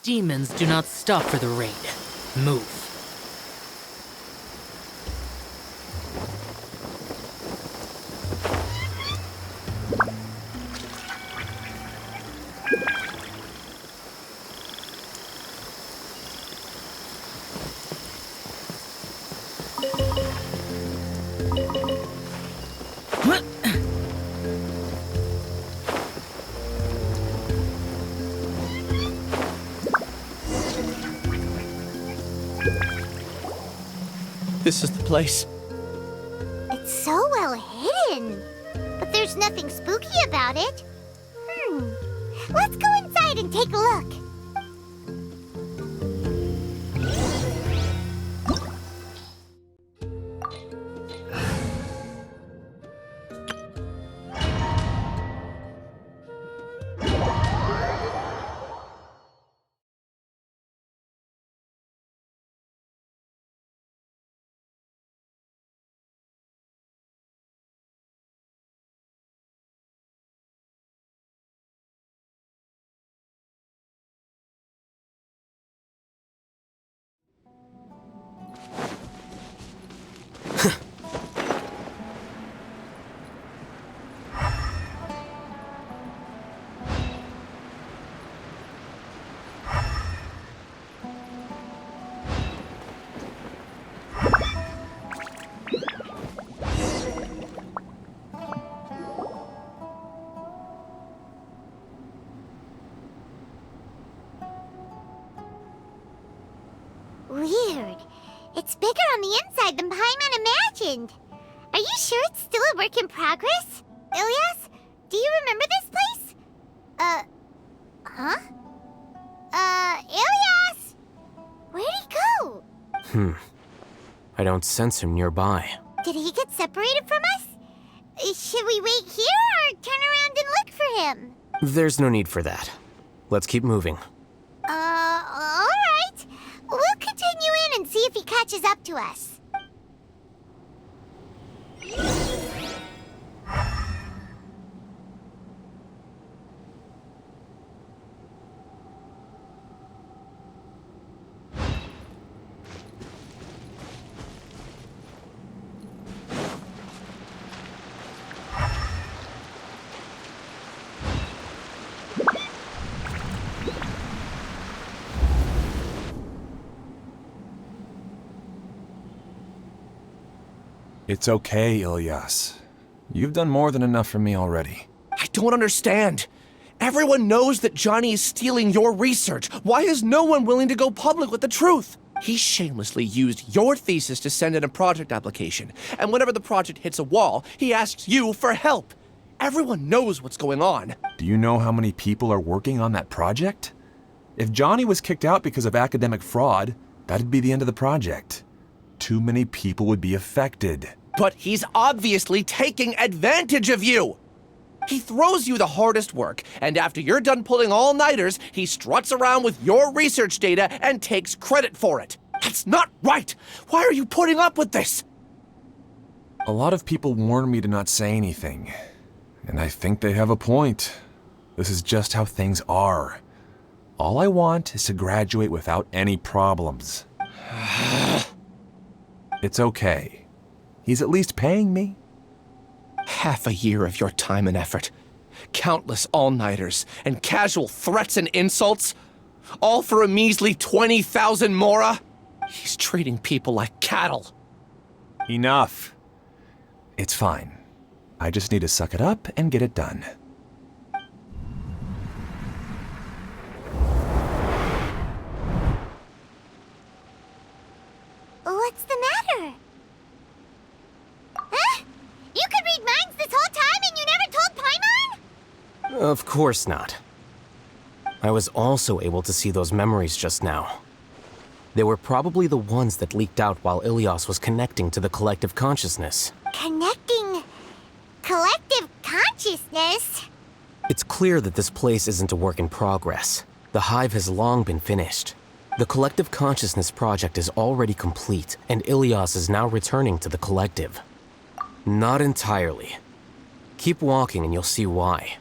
demons do not stop for the raid. Move. This is the place. It's so well hidden. But there's nothing spooky about it. Let's go inside and take a look. Weird. It's bigger on the inside than Paimon imagined. Are you sure it's still a work in progress? Ilias, do you remember this place? Huh? Ilias! Where'd he go? I don't sense him nearby. Did he get separated from us? Should we wait here or turn around and look for him? There's no need for that. Let's keep moving. All right. We'll continue in and see if he catches up to us. It's okay, Ilias. You've done more than enough for me already. I don't understand. Everyone knows that Johnny is stealing your research. Why is no one willing to go public with the truth? He shamelessly used your thesis to send in a project application, and whenever the project hits a wall, he asks you for help. Everyone knows what's going on. Do you know how many people are working on that project? If Johnny was kicked out because of academic fraud, that'd be the end of the project. Too many people would be affected. But he's obviously taking advantage of you. He throws you the hardest work, and after you're done pulling all-nighters, he struts around with your research data and takes credit for it. That's not right! Why are you putting up with this? A lot of people warn me to not say anything, and I think they have a point. This is just how things are. All I want is to graduate without any problems. It's okay. He's at least paying me. Half a year of your time and effort, countless all-nighters, and casual threats and insults, all for a measly 20,000 mora? He's treating people like cattle. Enough. It's fine. I just need to suck it up and get it done. What's the matter? Huh? You could read minds this whole time and you never told Paimon? Of course not. I was also able to see those memories just now. They were probably the ones that leaked out while Ilias was connecting to the collective consciousness. Connecting collective consciousness? It's clear that this place isn't a work in progress. The hive has long been finished. The collective consciousness project is already complete, and Ilias is now returning to the collective. Not entirely. Keep walking and you'll see why.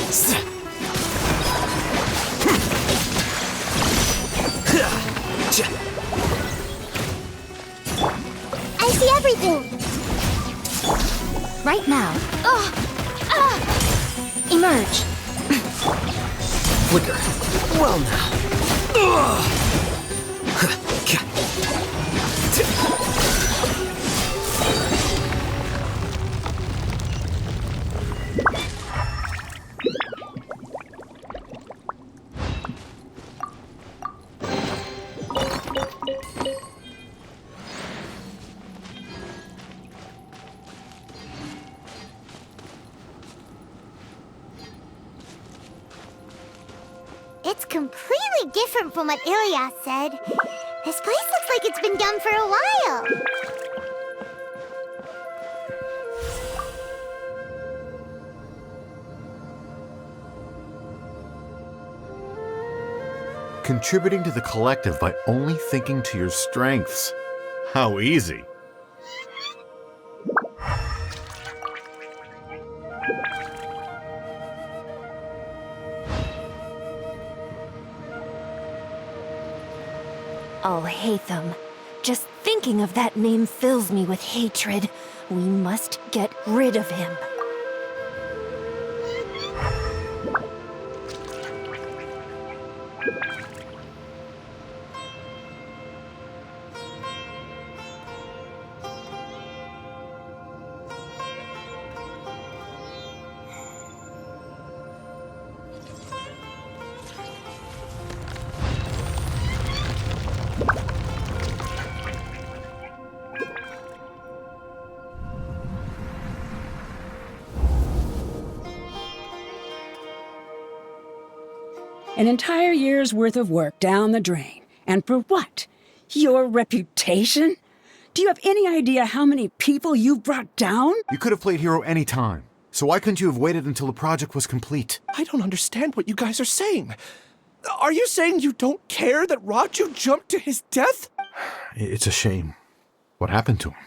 I see everything. Right now. Emerge. Flicker. Well now. It's completely different from what Ilias said. This place looks like it's been done for a while. Contributing to the collective by only thinking to your strengths. How easy. Oh, Hatham. Just thinking of that name fills me with hatred. We must get rid of him. An entire year's worth of work down the drain. And for what? Your reputation? Do you have any idea how many people you've brought down? You could have played hero any time. So why couldn't you have waited until the project was complete? I don't understand what you guys are saying. Are you saying you don't care that Raju jumped to his death? It's a shame. What happened to him?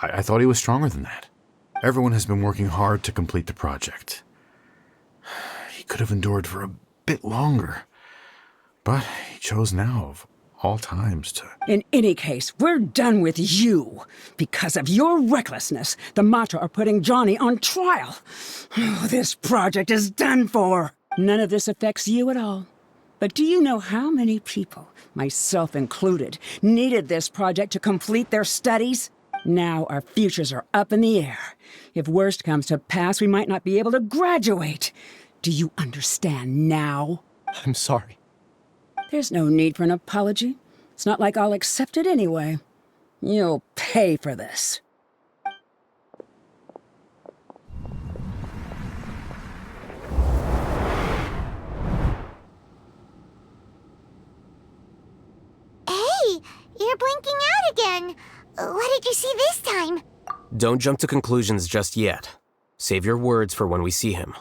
I thought he was stronger than that. Everyone has been working hard to complete the project. He could have endured for a bit longer. But he chose now, of all times, to... In any case, we're done with you. Because of your recklessness, the Matra are putting Johnny on trial. This project is done for. None of this affects you at all. But do you know how many people, myself included, needed this project to complete their studies? Now our futures are up in the air. If worst comes to pass, we might not be able to graduate. Do you understand now? I'm sorry. There's no need for an apology. It's not like I'll accept it anyway. You'll pay for this. Hey, you're blinking out again. What did you see this time? Don't jump to conclusions just yet. Save your words for when we see him.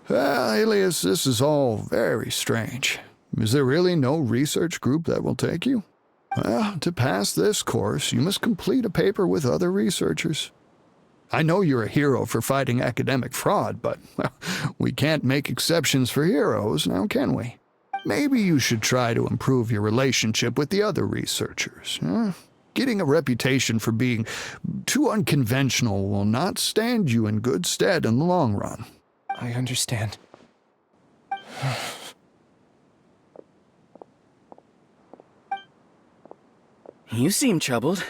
Well, Alias, this is all very strange. Is there really no research group that will take you? Well, to pass this course, you must complete a paper with other researchers. I know you're a hero for fighting academic fraud, but well, we can't make exceptions for heroes, now can we? Maybe you should try to improve your relationship with the other researchers. Getting a reputation for being too unconventional will not stand you in good stead in the long run. I understand. You seem troubled.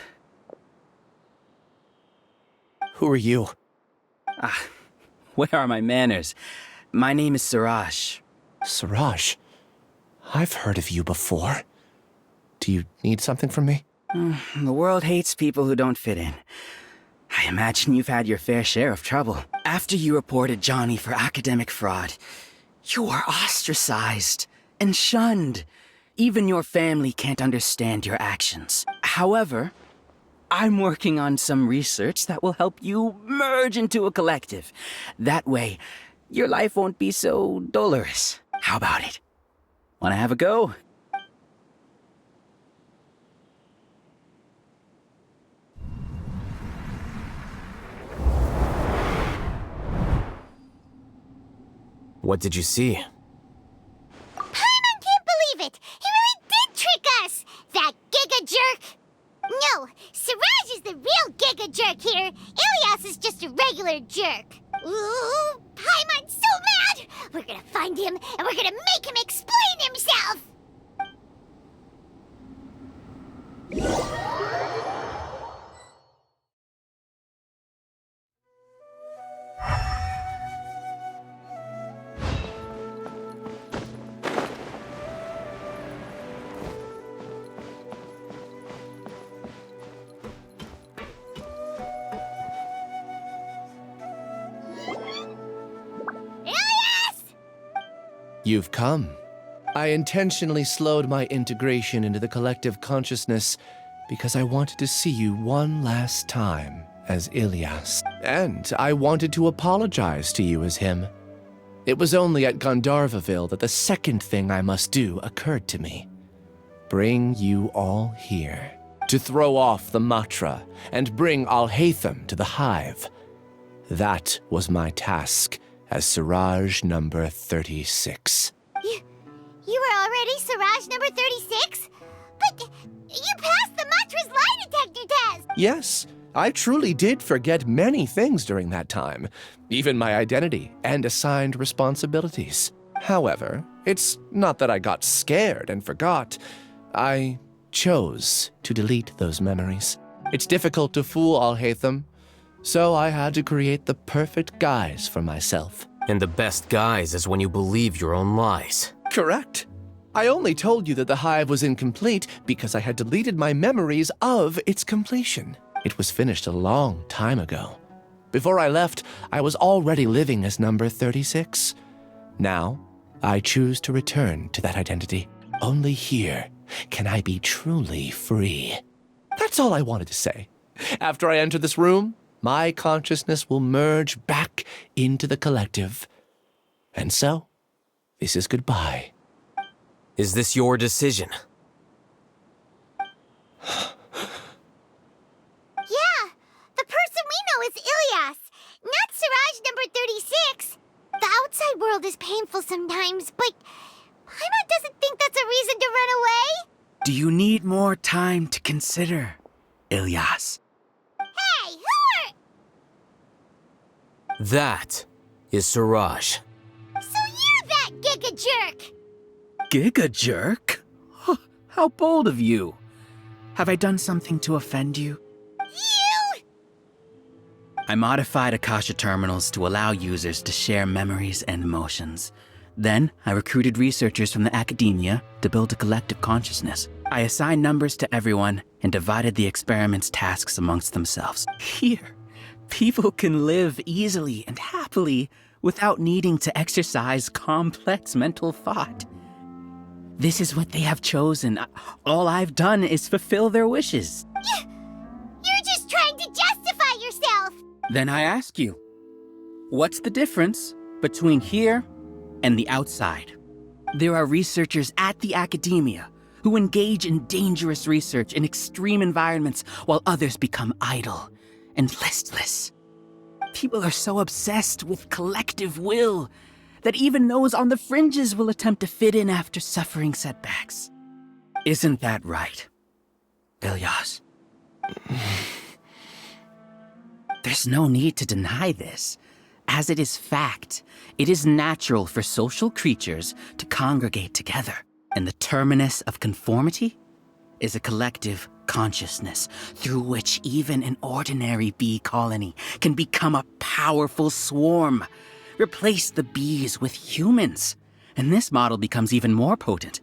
Who are you? Where are my manners? My name is Siraj. Siraj? I've heard of you before. Do you need something from me? The world hates people who don't fit in. I imagine you've had your fair share of trouble. After you reported Johnny for academic fraud, you were ostracized and shunned. Even your family can't understand your actions. However, I'm working on some research that will help you merge into a collective. That way, your life won't be so dolorous. How about it? Wanna have a go? What did you see? Paimon can't believe it! He really did trick us! That giga jerk! No, Siraj is the real giga jerk here. Ilias is just a regular jerk. Ooh, Paimon's so mad! We're gonna find him and we're gonna make him explain himself! You've come. I intentionally slowed my integration into the collective consciousness because I wanted to see you one last time as Ilias. And I wanted to apologize to you as him. It was only at Gandharvaville that the second thing I must do occurred to me. Bring you all here. To throw off the Matra and bring Alhaitham to the Hive. That was my task as Siraj number 36. You were already Siraj number 36? But you passed the Matra's lie detector test! Yes, I truly did forget many things during that time, even my identity and assigned responsibilities. However, it's not that I got scared and forgot. I chose to delete those memories. It's difficult to fool Alhaitham, so I had to create the perfect guise for myself. And the best guise is when you believe your own lies. Correct. I only told you that the hive was incomplete because I had deleted my memories of its completion. It was finished a long time ago. Before I left, I was already living as number 36. Now, I choose to return to that identity. Only here can I be truly free. That's all I wanted to say. After I enter this room, my consciousness will merge back into the collective. And so, this is goodbye. Is this your decision? Yeah, the person we know is Ilias, not Siraj number 36. The outside world is painful sometimes, but Paimon doesn't think that's a reason to run away. Do you need more time to consider, Ilias? Hey, who are... That is Siraj. So you're that giga jerk! Giga jerk? How bold of you. Have I done something to offend you? You! I modified Akasha terminals to allow users to share memories and emotions. Then, I recruited researchers from the academia to build a collective consciousness. I assigned numbers to everyone and divided the experiment's tasks amongst themselves. Here, people can live easily and happily without needing to exercise complex mental thought. This is what they have chosen. All I've done is fulfill their wishes. You're just trying to justify yourself! Then I ask you, what's the difference between here and the outside. There are researchers at the academia who engage in dangerous research in extreme environments while others become idle and listless. People are so obsessed with collective will that even those on the fringes will attempt to fit in after suffering setbacks. Isn't that right, Ilyas? There's no need to deny this. As it is fact, it is natural for social creatures to congregate together, and the terminus of conformity is a collective consciousness through which even an ordinary bee colony can become a powerful swarm. Replace the bees with humans, and this model becomes even more potent.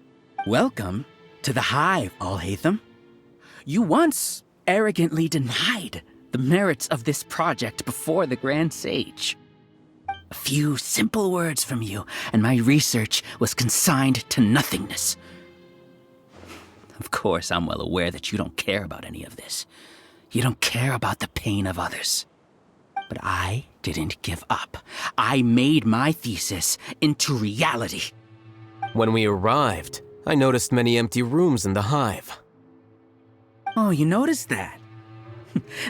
Welcome to the hive, Alhaitham. You once arrogantly denied the merits of this project before the Grand Sage. A few simple words from you, and my research was consigned to nothingness. Of course, I'm well aware that you don't care about any of this. You don't care about the pain of others. But I didn't give up. I made my thesis into reality. When we arrived, I noticed many empty rooms in the hive. Oh, you noticed that?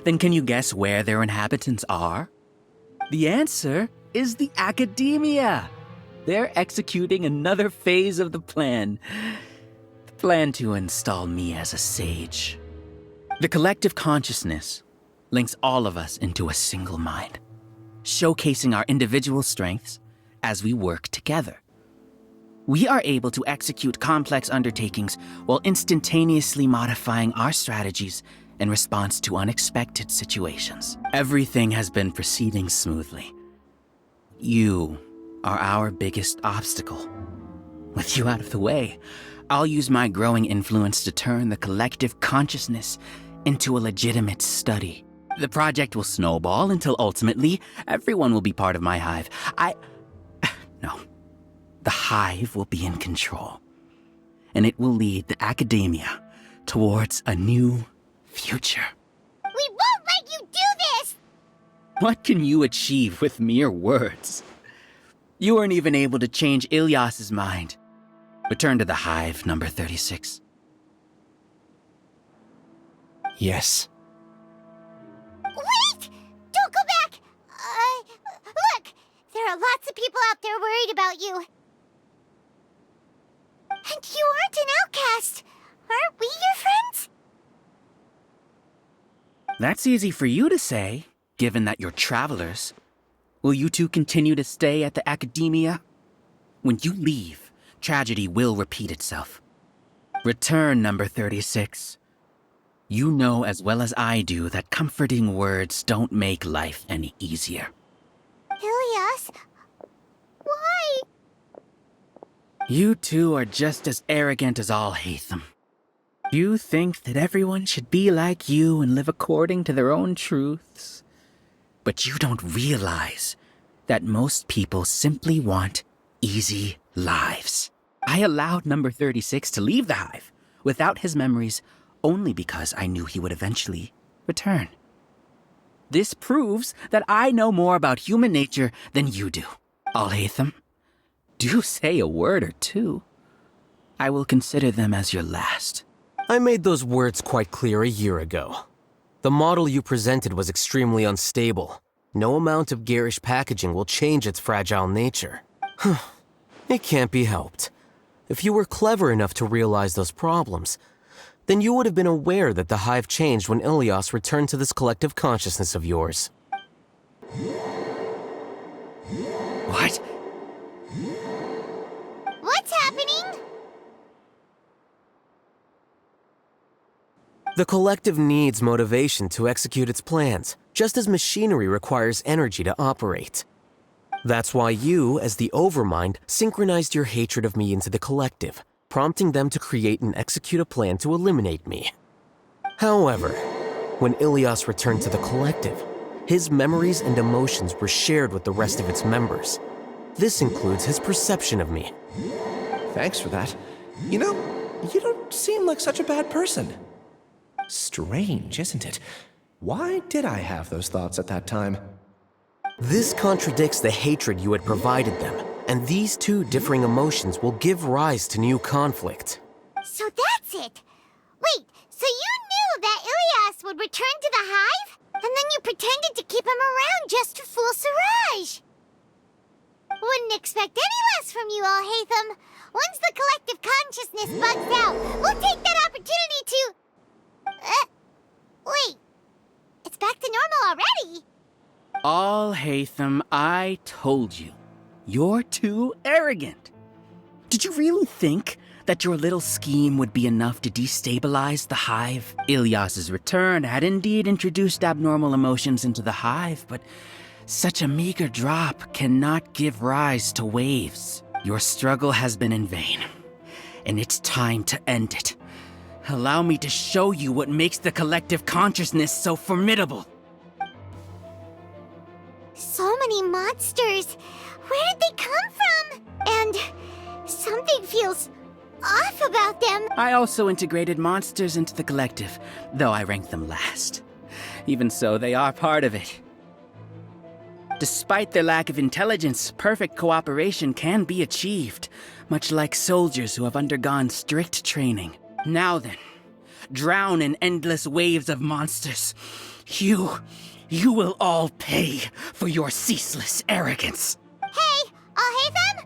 Then can you guess where their inhabitants are? The answer is the academia. They're executing another phase of the plan. The plan to install me as a sage. The collective consciousness links all of us into a single mind, showcasing our individual strengths as we work together. We are able to execute complex undertakings while instantaneously modifying our strategies in response to unexpected situations. Everything has been proceeding smoothly. You are our biggest obstacle. With you out of the way, I'll use my growing influence to turn the collective consciousness into a legitimate study. The project will snowball until ultimately everyone will be part of my hive. No. The hive will be in control, and it will lead the academia towards a new future. We won't let you do this! What can you achieve with mere words? You weren't even able to change Ilyas's mind. Return to the hive, number 36. Yes. Wait! Don't go back! Look! There are lots of people out there worried about you. And you aren't an outcast. Aren't we your friends? That's easy for you to say, given that you're travelers. Will you two continue to stay at the academia? When you leave, tragedy will repeat itself. Return, number 36. You know as well as I do that comforting words don't make life any easier. Ilyas? Why? You two are just as arrogant as Alhaitham. You think that everyone should be like you and live according to their own truths. But you don't realize that most people simply want easy lives. I allowed number 36 to leave the hive without his memories only because I knew he would eventually return. This proves that I know more about human nature than you do. Alhaitham, do say a word or two. I will consider them as your last. I made those words quite clear a year ago. The model you presented was extremely unstable. No amount of garish packaging will change its fragile nature. It can't be helped. If you were clever enough to realize those problems, then you would have been aware that the hive changed when Ilyas returned to this collective consciousness of yours. What? What's happening? The collective needs motivation to execute its plans, just as machinery requires energy to operate. That's why you, as the Overmind, synchronized your hatred of me into the collective, prompting them to create and execute a plan to eliminate me. However, when Ilyas returned to the collective, his memories and emotions were shared with the rest of its members. This includes his perception of me. Thanks for that. You know, you don't seem like such a bad person. Strange, isn't it? Why did I have those thoughts at that time? This contradicts the hatred you had provided them, and these two differing emotions will give rise to new conflict. So that's it. Wait, so you knew that Ilias would return to the hive? And then you pretended to keep him around just to fool Siraj. Wouldn't expect any less from you, Alhaitham. Once the collective consciousness bugs out, we'll take that opportunity to... wait. It's back to normal already. Alhaitham, I told you. You're too arrogant. Did you really think that your little scheme would be enough to destabilize the hive? Ilias's return had indeed introduced abnormal emotions into the hive, but such a meager drop cannot give rise to waves. Your struggle has been in vain, and it's time to end it. Allow me to show you what makes the collective consciousness so formidable. So many monsters. Where did they come from? And something feels off about them. I also integrated monsters into the collective, though I ranked them last. Even so, they are part of it. Despite their lack of intelligence, perfect cooperation can be achieved, much like soldiers who have undergone strict training. Now then, drown in endless waves of monsters. You will all pay for your ceaseless arrogance. Hey, Alhaitham?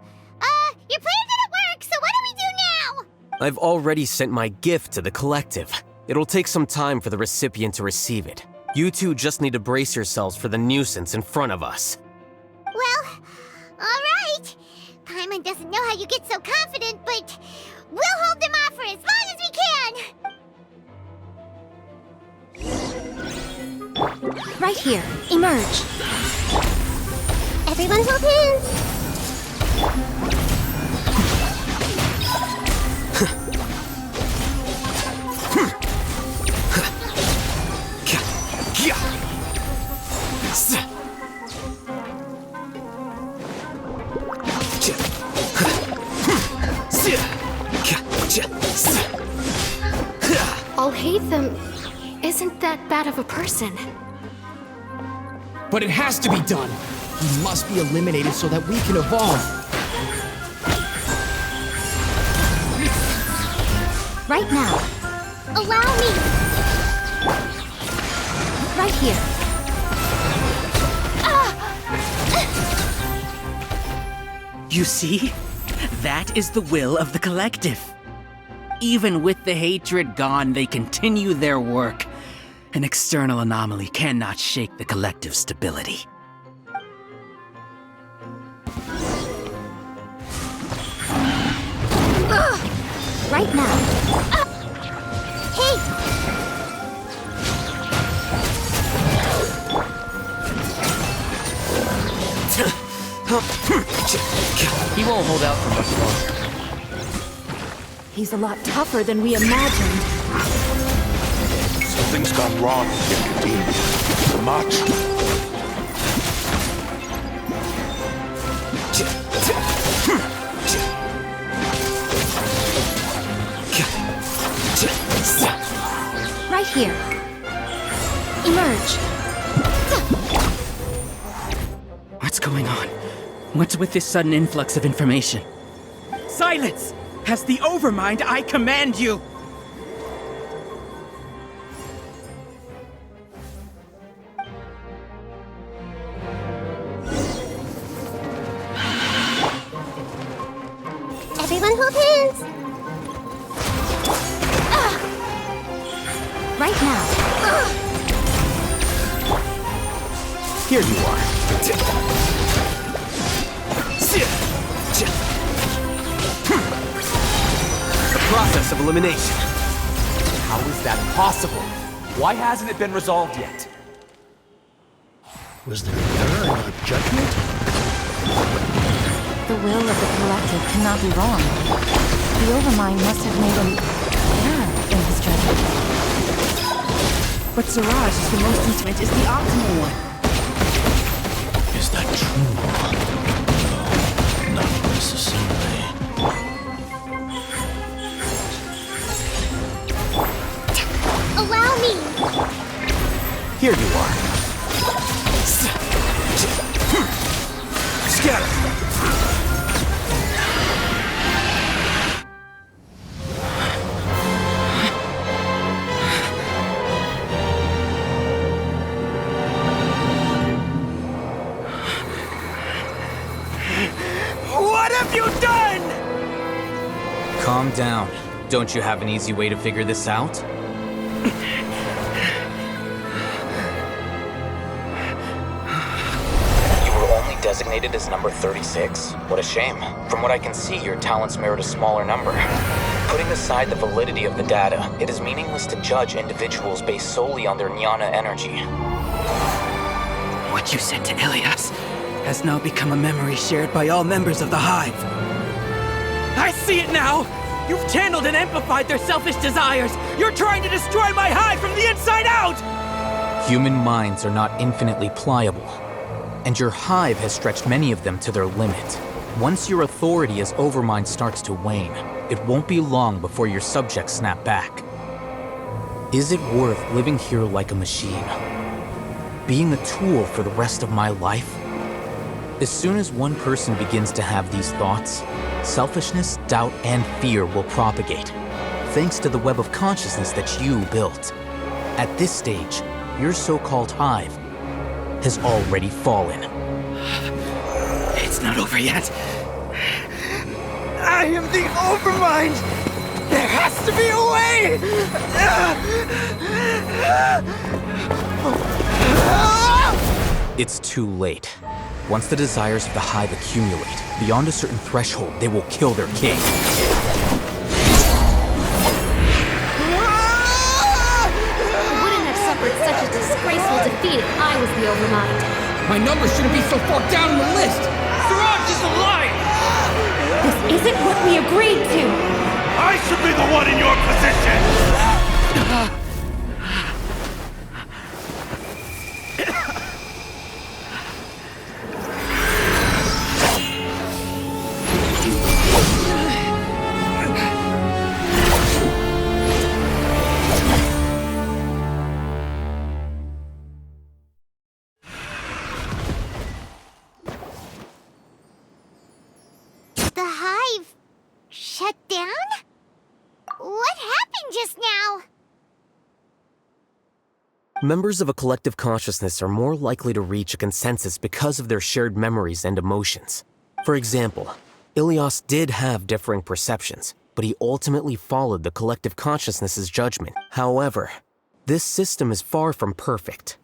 Your plan didn't work, so what do we do now? I've already sent my gift to the collective. It'll take some time for the recipient to receive it. You two just need to brace yourselves for the nuisance in front of us. Well, alright. Paimon doesn't know how you get so confident, but we'll hold them off for as long as we can. Right here. Emerge. Everyone hold hands. Alhaitham isn't that bad of a person. But it has to be done. He must be eliminated so that we can evolve. Right now. Allow me. Right here. You see? That is the will of the collective. Even with the hatred gone, they continue their work. An external anomaly cannot shake the collective stability. Right now. Hey! He won't hold out for much longer. He's a lot tougher than we imagined. Something's gone wrong in the Academia. The Macho. Right here. Emerge. What's going on? What's with this sudden influx of information? Silence! As the Overmind, I command you! Everyone hold hands. Right now. Here you are. The process of elimination. How is that possible? Why hasn't it been resolved yet? Was there an error in our judgment? The will of the collective cannot be wrong. The Overmind must have made an error in his judgment. But Siraj is the most intimate, is the optimal one. Is that true? No, not necessarily. Allow me. Here you are. Calm down. Don't you have an easy way to figure this out? You were only designated as number 36? What a shame. From what I can see, your talents merit a smaller number. Putting aside the validity of the data, it is meaningless to judge individuals based solely on their jnana energy. What you said to Ilias has now become a memory shared by all members of the Hive. I see it now! You've channeled and amplified their selfish desires! You're trying to destroy my Hive from the inside out! Human minds are not infinitely pliable, and your Hive has stretched many of them to their limit. Once your authority as Overmind starts to wane, it won't be long before your subjects snap back. Is it worth living here like a machine? Being a tool for the rest of my life? As soon as one person begins to have these thoughts, selfishness, doubt, and fear will propagate, thanks to the web of consciousness that you built. At this stage, your so-called Hive has already fallen. It's not over yet. I am the Overmind! There has to be a way! It's too late. Once the desires of the Hive accumulate, beyond a certain threshold, they will kill their king. I wouldn't have suffered such a disgraceful defeat if I was the Overmind. My number shouldn't be so far down the list! Siraj is a liar! This isn't what we agreed to! I should be the one in your position! The Hive shut down? What happened just now? Members of a collective consciousness are more likely to reach a consensus because of their shared memories and emotions. For example, Ilias did have differing perceptions, but he ultimately followed the collective consciousness's judgment. However, this system is far from perfect.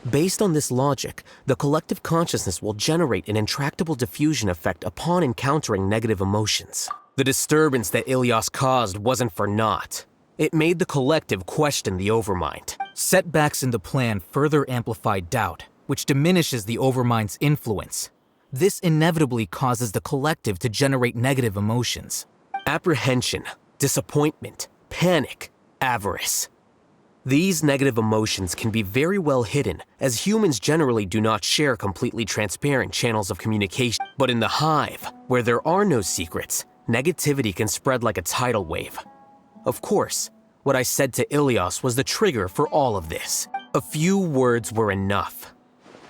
Based on this logic, the collective consciousness will generate an intractable diffusion effect upon encountering negative emotions. The disturbance that Ilias caused wasn't for naught. It made the collective question the Overmind. Setbacks in the plan further amplified doubt, which diminishes the Overmind's influence. This inevitably causes the collective to generate negative emotions. Apprehension, disappointment, panic, avarice. These negative emotions can be very well hidden, as humans generally do not share completely transparent channels of communication. But in the Hive, where there are no secrets, negativity can spread like a tidal wave. Of course, what I said to Ilias was the trigger for all of this. A few words were enough.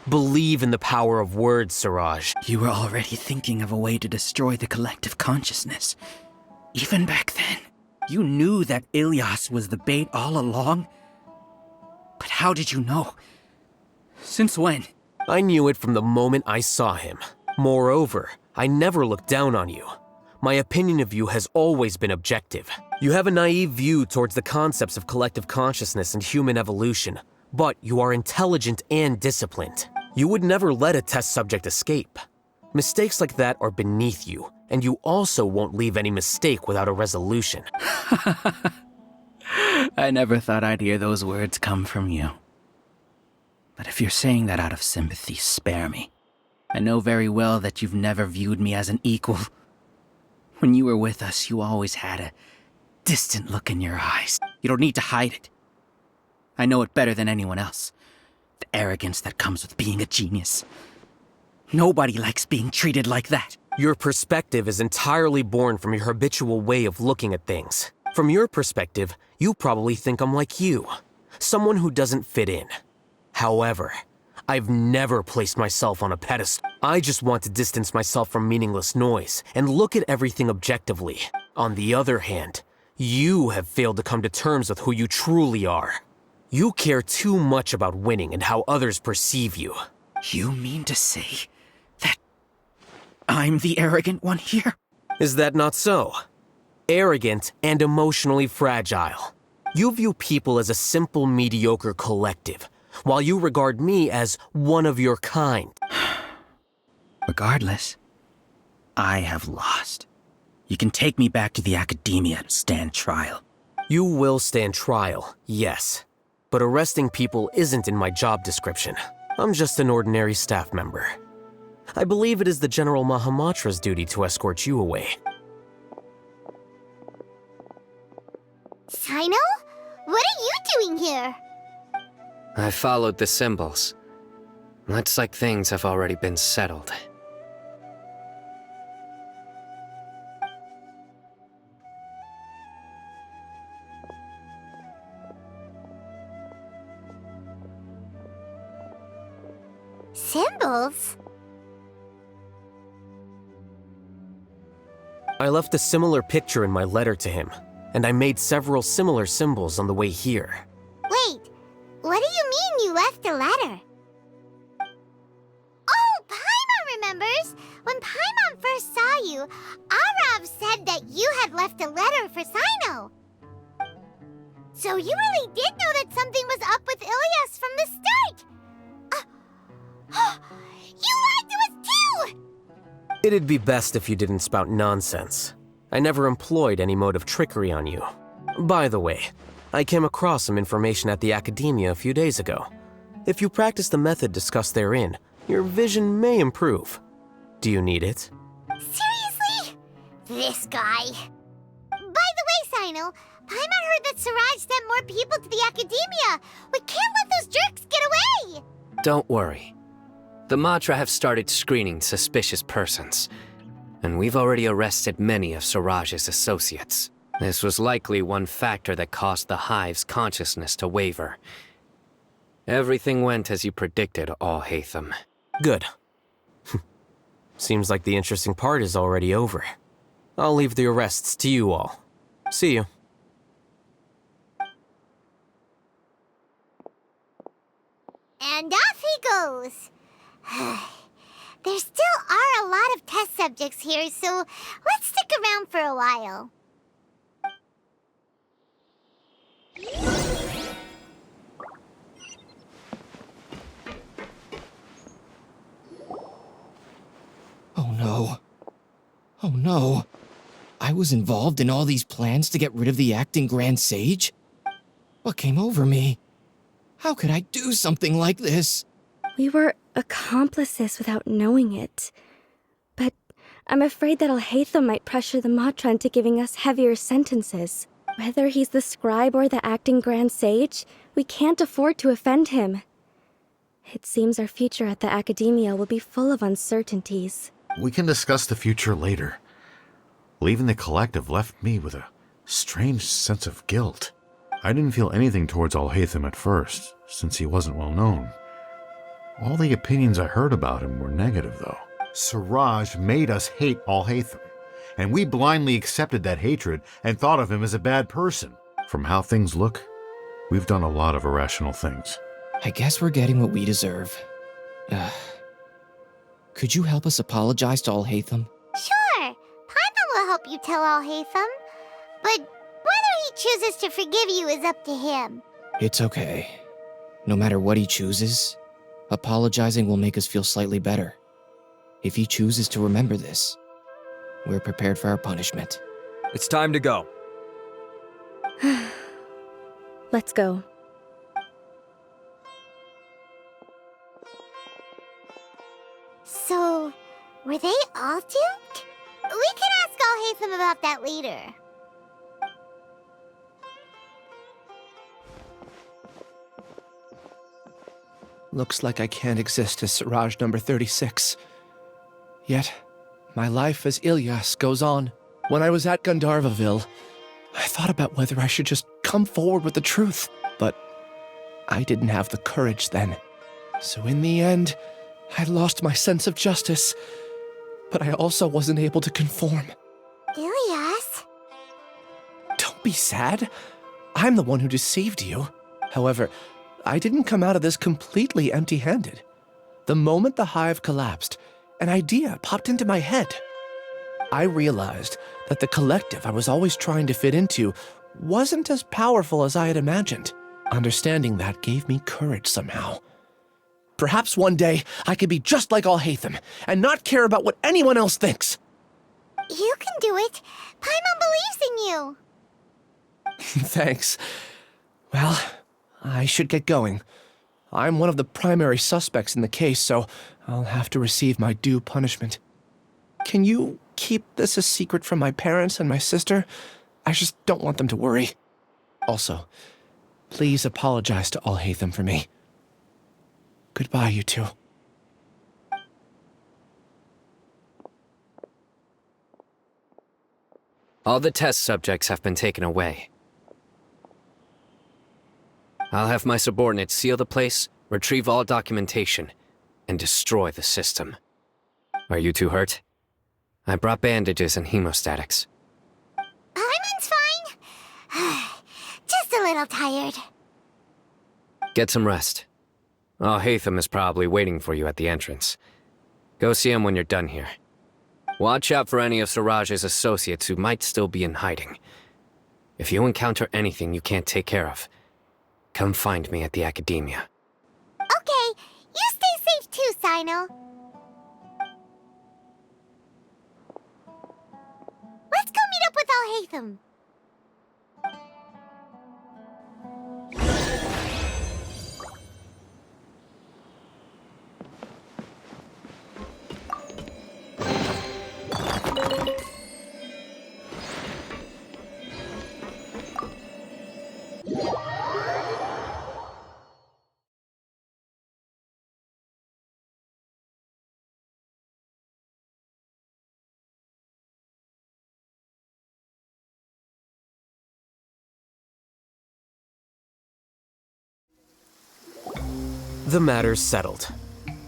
Believe in the power of words, Siraj. You were already thinking of a way to destroy the collective consciousness. Even back then, you knew that Ilias was the bait all along? But how did you know? Since when? I knew it from the moment I saw him. Moreover, I never looked down on you. My opinion of you has always been objective. You have a naive view towards the concepts of collective consciousness and human evolution, but you are intelligent and disciplined. You would never let a test subject escape. Mistakes like that are beneath you, and you also won't leave any mistake without a resolution. I never thought I'd hear those words come from you. But if you're saying that out of sympathy, spare me. I know very well that you've never viewed me as an equal. When you were with us, you always had a distant look in your eyes. You don't need to hide it. I know it better than anyone else. The arrogance that comes with being a genius. Nobody likes being treated like that. Your perspective is entirely born from your habitual way of looking at things. From your perspective, you probably think I'm like you, someone who doesn't fit in. However, I've never placed myself on a pedestal. I just want to distance myself from meaningless noise and look at everything objectively. On the other hand, you have failed to come to terms with who you truly are. You care too much about winning and how others perceive you. You mean to say that I'm the arrogant one here? Is that not so? arrogant, and emotionally fragile. You view people as a simple, mediocre collective, while you regard me as one of your kind. Regardless, I have lost. You can take me back to the academia to stand trial. You will stand trial, yes. But arresting people isn't in my job description. I'm just an ordinary staff member. I believe it is the General Mahamatra's duty to escort you away. Sino? What are you doing here? I followed the symbols. Looks like things have already been settled. Symbols? I left a similar picture in my letter to him, and I made several similar symbols on the way here. Wait, what do you mean you left a letter? Oh, Paimon remembers! When Paimon first saw you, Arav said that you had left a letter for Sino. So you really did know that something was up with Ilias from the start! You lied to us too! It'd be best if you didn't spout nonsense. I never employed any mode of trickery on you. By the way, I came across some information at the Academia a few days ago. If you practice the method discussed therein, your vision may improve. Do you need it? Seriously? This guy. By the way, Sino, Paimon heard that Siraj sent more people to the Academia. We can't let those jerks get away! Don't worry. The Matra have started screening suspicious persons, and we've already arrested many of Siraj's associates. This was likely one factor that caused the Hive's consciousness to waver. Everything went as you predicted, Al-Haytham. Good. Seems like the interesting part is already over. I'll leave the arrests to you all. See you. And off he goes. There still are a lot of test subjects here, so let's stick around for a while. Oh no. Oh no. I was involved in all these plans to get rid of the acting Grand Sage? What came over me? How could I do something like this? We were accomplices without knowing it. But I'm afraid that Al-Haytham might pressure the Matra into giving us heavier sentences. Whether he's the scribe or the acting Grand Sage, we can't afford to offend him. It seems our future at the Academia will be full of uncertainties. We can discuss the future later. Leaving the collective left me with a strange sense of guilt. I didn't feel anything towards Al-Haytham at first, since he wasn't well known. All the opinions I heard about him were negative, though. Siraj made us hate Al-Haytham, and we blindly accepted that hatred and thought of him as a bad person. From how things look, we've done a lot of irrational things. I guess we're getting what we deserve. Could you help us apologize to Al-Haytham? Sure, Paimon will help you tell Al-Haytham, but whether he chooses to forgive you is up to him. It's okay. No matter what he chooses, apologizing will make us feel slightly better. If he chooses to remember this, we're prepared for our punishment. It's time to go. Let's go. So, were they all duped? We can ask Al-Haytham about that later. Looks like I can't exist as Siraj number 36. Yet, my life as Ilyas goes on. When I was at Gandharvaville, I thought about whether I should just come forward with the truth, but I didn't have the courage then. So in the end, I lost my sense of justice, but I also wasn't able to conform. Ilyas? Don't be sad. I'm the one who deceived you. However, I didn't come out of this completely empty-handed. The moment the hive collapsed, an idea popped into my head. I realized that the collective I was always trying to fit into wasn't as powerful as I had imagined. Understanding that gave me courage somehow. Perhaps one day I could be just like Alhaitham and not care about what anyone else thinks. You can do it. Paimon believes in you. Thanks. Well, I should get going. I'm one of the primary suspects in the case, so I'll have to receive my due punishment. Can you keep this a secret from my parents and my sister? I just don't want them to worry. Also, please apologize to Alhaitham for me. Goodbye, you two. All the test subjects have been taken away. I'll have my subordinates seal the place, retrieve all documentation, and destroy the system. Are you two hurt? I brought bandages and hemostatics. Paimon's fine. Just a little tired. Get some rest. Alhaitham is probably waiting for you at the entrance. Go see him when you're done here. Watch out for any of Siraj's associates who might still be in hiding. If you encounter anything you can't take care of, come find me at the Academia. Okay, you stay safe too, Sino. Let's go meet up with Alhaitham. The matter's settled.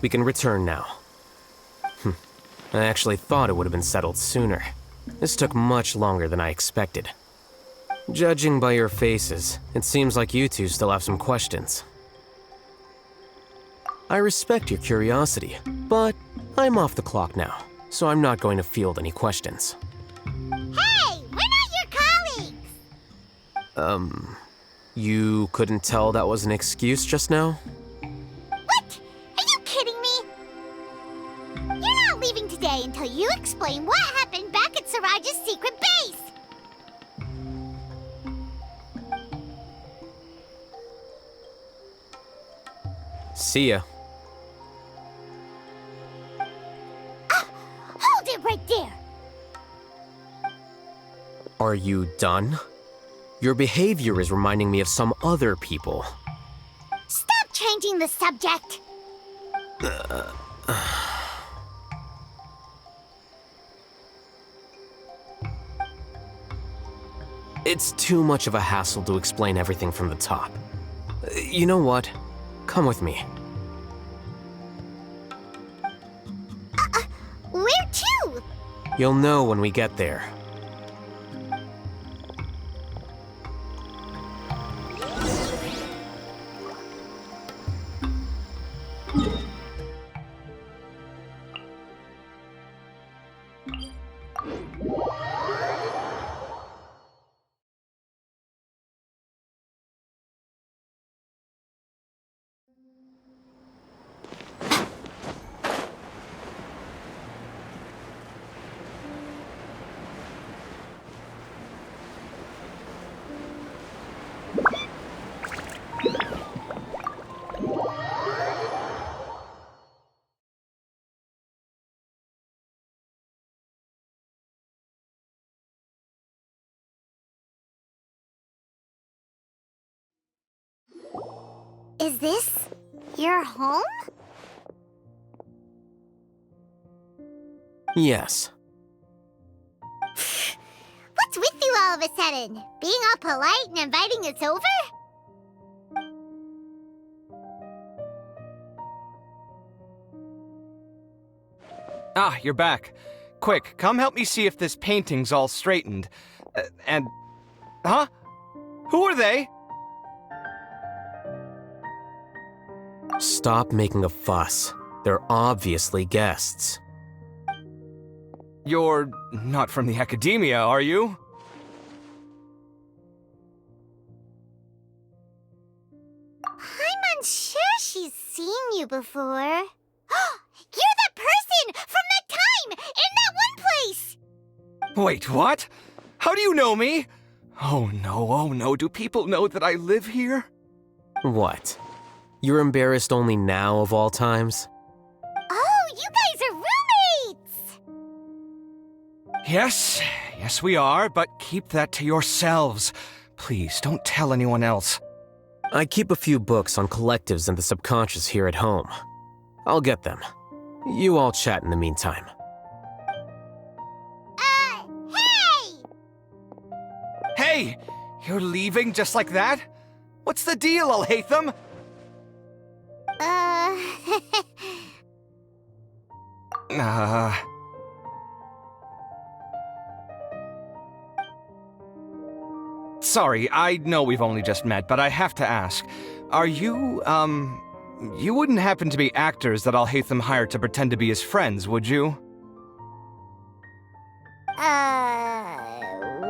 We can return now. I actually thought it would have been settled sooner. This took much longer than I expected. Judging by your faces, it seems like you two still have some questions. I respect your curiosity, but I'm off the clock now, so I'm not going to field any questions. Hey, we're not your colleagues! You couldn't tell that was an excuse just now? What? Are you kidding me? You're not leaving today until you explain what happened back at Siraj's secret base! See ya. Hold it right there! Are you done? Your behavior is reminding me of some other people. Stop changing the subject! It's too much of a hassle to explain everything from the top. You know what? Come with me. Where to? You'll know when we get there. Is this your home? Yes. What's with you all of a sudden? Being all polite and inviting us over? Ah, you're back. Quick, come help me see if this painting's all straightened. Huh? Who are they? Stop making a fuss. They're obviously guests. You're not from the academia, are you? I'm unsure she's seen you before. You're the person from that time in that one place! Wait, what? How do you know me? Oh no, do people know that I live here? What? You're embarrassed only now of all times? Oh, you guys are roommates! Yes, we are, but keep that to yourselves. Please, don't tell anyone else. I keep a few books on collectives and the subconscious here at home. I'll get them. You all chat in the meantime. Hey! Hey! You're leaving just like that? What's the deal, Alhaitham? Sorry, I know we've only just met, but I have to ask. Are you, you wouldn't happen to be actors that Alhaitham hired to pretend to be his friends, would you?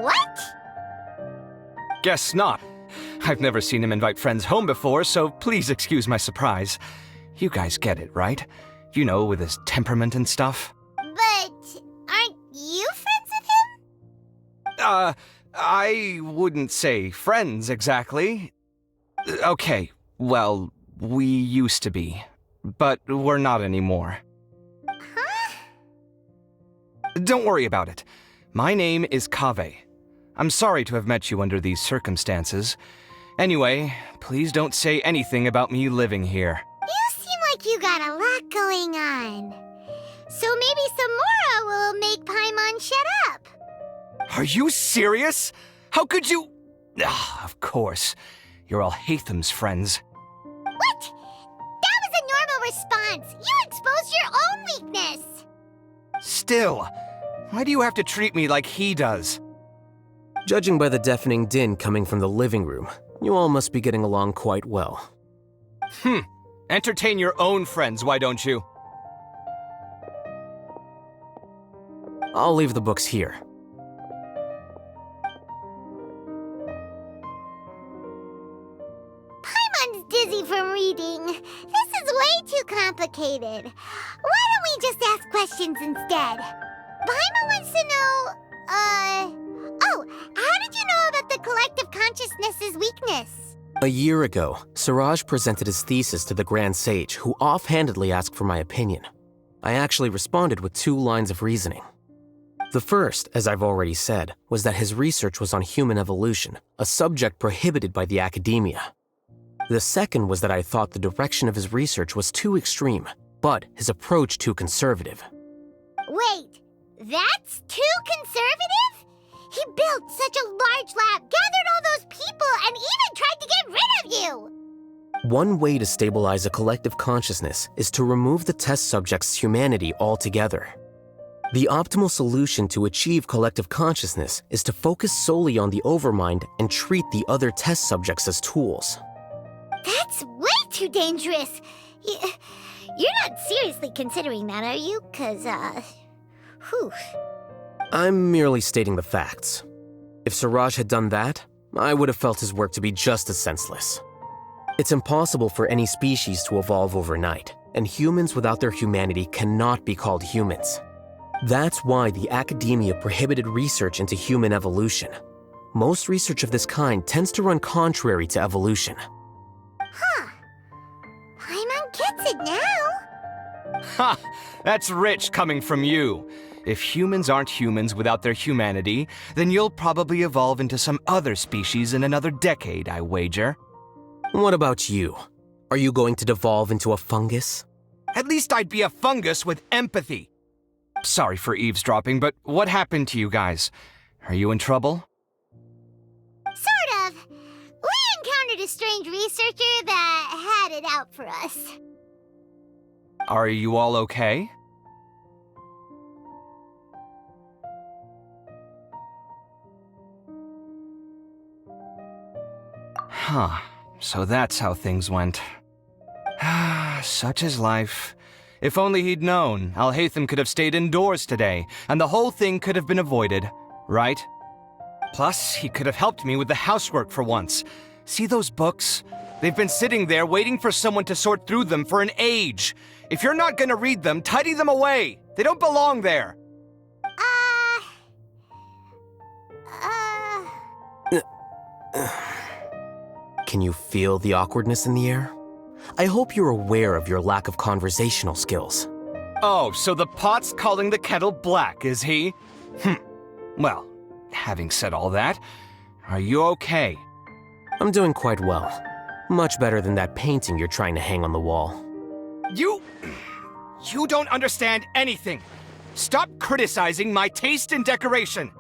What? Guess not. I've never seen him invite friends home before, so please excuse my surprise. You guys get it, right? You know, with his temperament and stuff. But aren't you friends with him? I wouldn't say friends exactly. Okay, well, we used to be, but we're not anymore. Huh? Don't worry about it. My name is Kaveh. I'm sorry to have met you under these circumstances. Anyway, please don't say anything about me living here. You seem like you got a lot going on. So maybe Samora will make Paimon shut up. Are you serious? How could you? Of course. You're Alhaitham's friends. What? That was a normal response. You exposed your own weakness. Still, why do you have to treat me like he does? Judging by the deafening din coming from the living room, you all must be getting along quite well. Entertain your own friends, why don't you? I'll leave the books here. Paimon's dizzy from reading. This is way too complicated. Why don't we just ask questions instead? Paimon wants to know, Oh, how did you know about the collective consciousness's weakness? A year ago, Siraj presented his thesis to the Grand Sage, who offhandedly asked for my opinion. I actually responded with 2 lines of reasoning. The first, as I've already said, was that his research was on human evolution, a subject prohibited by the academia. The second was that I thought the direction of his research was too extreme, but his approach too conservative. Wait, that's too conservative? He built such a large lab, gathered all those people, and even tried to get rid of you! One way to stabilize a collective consciousness is to remove the test subject's humanity altogether. The optimal solution to achieve collective consciousness is to focus solely on the overmind and treat the other test subjects as tools. That's way too dangerous! You're not seriously considering that, are you? 'Cause, whew. I'm merely stating the facts. If Siraj had done that, I would have felt his work to be just as senseless. It's impossible for any species to evolve overnight, and humans without their humanity cannot be called humans. That's why the academia prohibited research into human evolution. Most research of this kind tends to run contrary to evolution. Huh. Paimon gets it now. Ha! That's rich coming from you. If humans aren't humans without their humanity, then you'll probably evolve into some other species in another decade, I wager. What about you? Are you going to devolve into a fungus? At least I'd be a fungus with empathy. Sorry for eavesdropping, but what happened to you guys? Are you in trouble? Sort of. We encountered a strange researcher that had it out for us. Are you all okay? Huh. So that's how things went. Such is life. If only he'd known, Alhaitham could have stayed indoors today, and the whole thing could have been avoided, right? Plus, he could have helped me with the housework for once. See those books? They've been sitting there waiting for someone to sort through them for an age. If you're not gonna read them, tidy them away. They don't belong there. Can you feel the awkwardness in the air? I hope you're aware of your lack of conversational skills. Oh, so the pot's calling the kettle black, is he? Well, having said all that, are you okay? I'm doing quite well. Much better than that painting you're trying to hang on the wall. You don't understand anything. Stop criticizing my taste in decoration.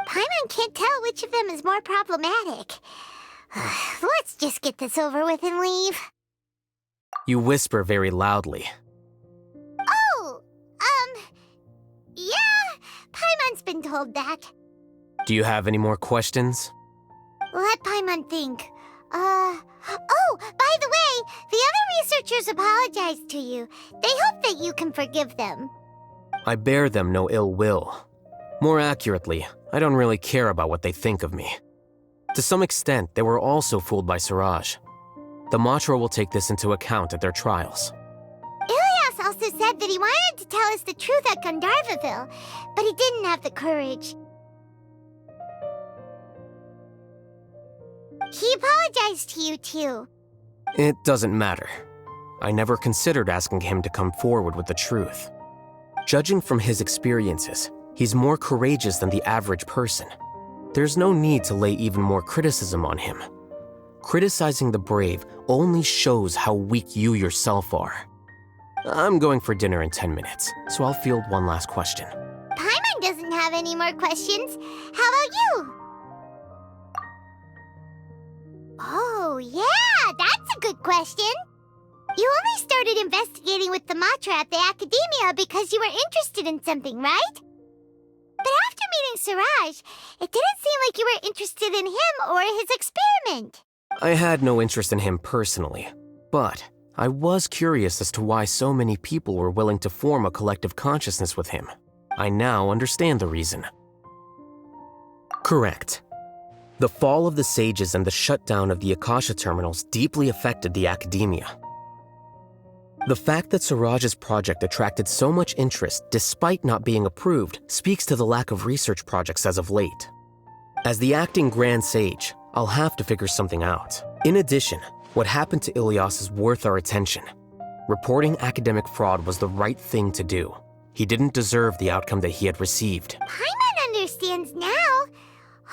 Paimon can't tell which of them is more problematic. Let's just get this over with and leave. You whisper very loudly. Oh, yeah, Paimon's been told that. Do you have any more questions? Let Paimon think. Oh, by the way, the other researchers apologized to you. They hope that you can forgive them. I bear them no ill will. More accurately, I don't really care about what they think of me. To some extent, they were also fooled by Siraj. The Matra will take this into account at their trials. Ilias also said that he wanted to tell us the truth at Gandharvaville, but he didn't have the courage. He apologized to you, too. It doesn't matter. I never considered asking him to come forward with the truth. Judging from his experiences, he's more courageous than the average person. There's no need to lay even more criticism on him. Criticizing the brave only shows how weak you yourself are. I'm going for dinner in 10 minutes, so I'll field one last question. Paimon doesn't have any more questions. How about you? Oh, yeah, that's a good question. You only started investigating with the Matra at the Academia because you were interested in something, right? But after meeting Siraj, it didn't seem like you were interested in him or his experiment. I had no interest in him personally, but I was curious as to why so many people were willing to form a collective consciousness with him. I now understand the reason. Correct. The fall of the sages and the shutdown of the Akasha terminals deeply affected the Academia. The fact that Siraj's project attracted so much interest despite not being approved speaks to the lack of research projects as of late. As the acting Grand Sage, I'll have to figure something out. In addition, what happened to Ilias is worth our attention. Reporting academic fraud was the right thing to do. He didn't deserve the outcome that he had received. Paimon understands now.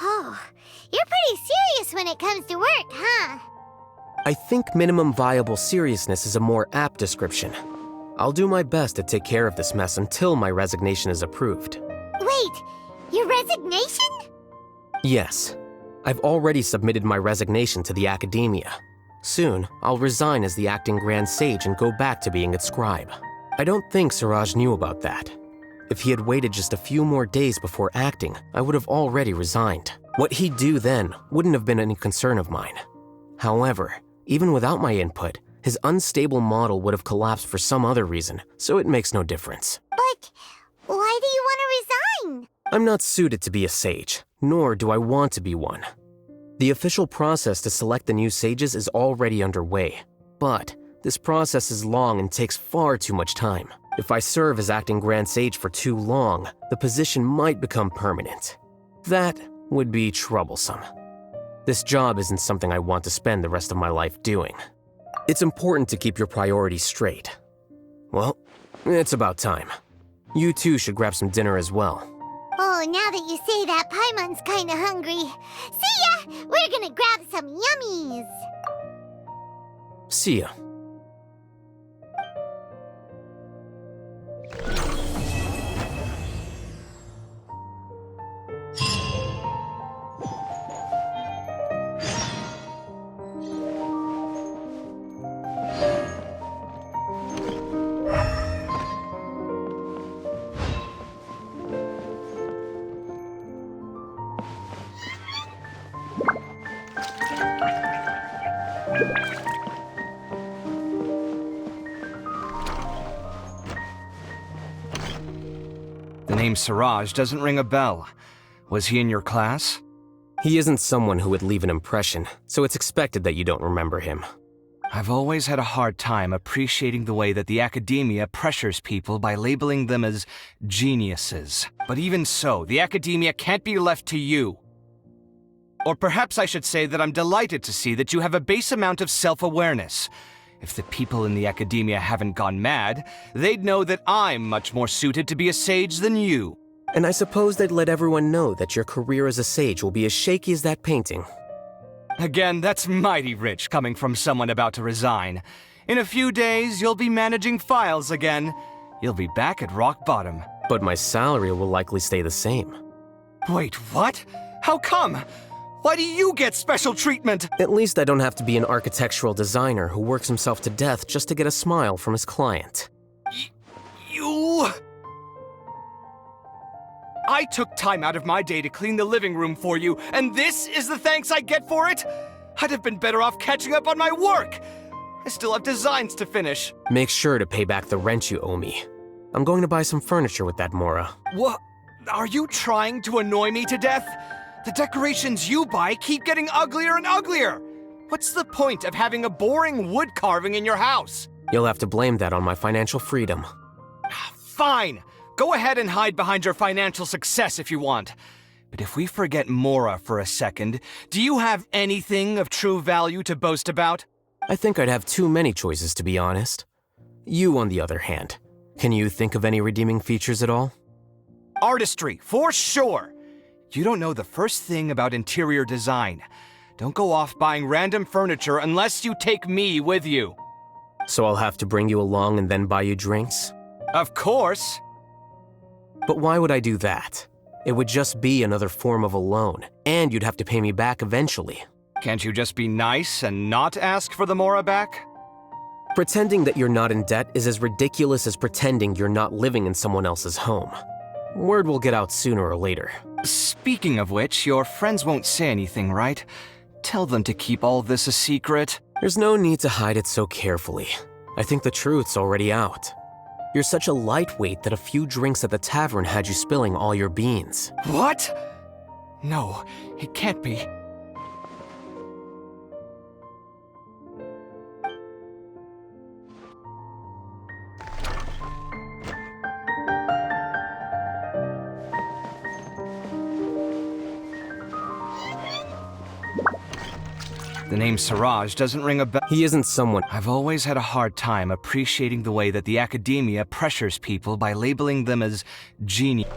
Oh, you're pretty serious when it comes to work, huh? I think minimum viable seriousness is a more apt description. I'll do my best to take care of this mess until my resignation is approved. Wait, your resignation? Yes. I've already submitted my resignation to the Academia. Soon, I'll resign as the acting Grand Sage and go back to being its scribe. I don't think Siraj knew about that. If he had waited just a few more days before acting, I would have already resigned. What he'd do then wouldn't have been any concern of mine. However, even without my input, his unstable model would have collapsed for some other reason, so it makes no difference. But why do you want to resign? I'm not suited to be a sage, nor do I want to be one. The official process to select the new sages is already underway, but this process is long and takes far too much time. If I serve as acting Grand Sage for too long, the position might become permanent. That would be troublesome. This job isn't something I want to spend the rest of my life doing. It's important to keep your priorities straight. Well, it's about time. You too should grab some dinner as well. Oh, now that you say that, Paimon's kinda hungry. See ya! We're gonna grab some yummies! See ya. The name Siraj doesn't ring a bell. Was he in your class? He isn't someone who would leave an impression, so it's expected that you don't remember him. I've always had a hard time appreciating the way that the academia pressures people by labeling them as geniuses. But even so, the academia can't be left to you. Or perhaps I should say that I'm delighted to see that you have a base amount of self-awareness. If the people in the academia haven't gone mad, they'd know that I'm much more suited to be a sage than you. And I suppose they'd let everyone know that your career as a sage will be as shaky as that painting. Again, that's mighty rich coming from someone about to resign. In a few days, you'll be managing files again. You'll be back at rock bottom. But my salary will likely stay the same. Wait, what? How come? Why do you get special treatment? At least I don't have to be an architectural designer who works himself to death just to get a smile from his client. You... I took time out of my day to clean the living room for you, and this is the thanks I get for it? I'd have been better off catching up on my work. I still have designs to finish. Make sure to pay back the rent you owe me. I'm going to buy some furniture with that, Mora. What? Are you trying to annoy me to death? The decorations you buy keep getting uglier and uglier. What's the point of having a boring wood carving in your house? You'll have to blame that on my financial freedom. Fine. Go ahead and hide behind your financial success if you want. But if we forget Mora for a second, do you have anything of true value to boast about? I think I'd have too many choices, to be honest. You, on the other hand, can you think of any redeeming features at all? Artistry, for sure. You don't know the first thing about interior design. Don't go off buying random furniture unless you take me with you. So I'll have to bring you along and then buy you drinks? Of course. But why would I do that? It would just be another form of a loan, and you'd have to pay me back eventually. Can't you just be nice and not ask for the Mora back? Pretending that you're not in debt is as ridiculous as pretending you're not living in someone else's home. Word will get out sooner or later. Speaking of which, your friends won't say anything, right? Tell them to keep all this a secret. There's no need to hide it so carefully. I think the truth's already out. You're such a lightweight that a few drinks at the tavern had you spilling all your beans. What? No, it can't be. The name Siraj doesn't ring a bell. He isn't someone. I've always had a hard time appreciating the way that the academia pressures people by labeling them as genius.